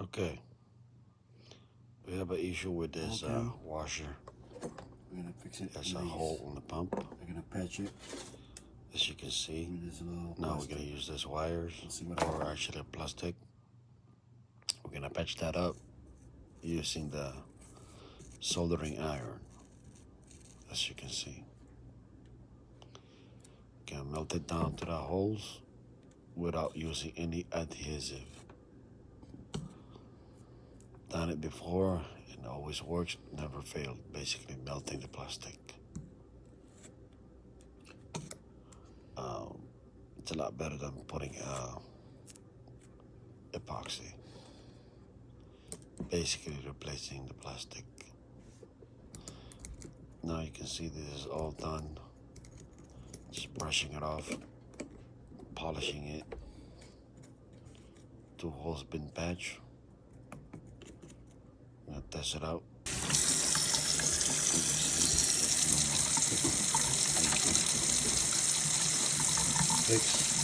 Okay, we have an issue with this washer. We're gonna fix it. There's a hole in the pump. We're gonna patch it. As you can see, With this little now we're plastic. gonna use this wires, See what or actually plastic. We're gonna patch that up using the soldering iron. As you can see, you can melt it down to the holes without using any adhesive. Done it before and always works, never failed. Basically melting the plastic. It's a lot better than putting epoxy. Basically replacing the plastic. Now you can see this is all done. Just brushing it off, polishing it. 2 holes been patched. I'm gonna test it out. Fix.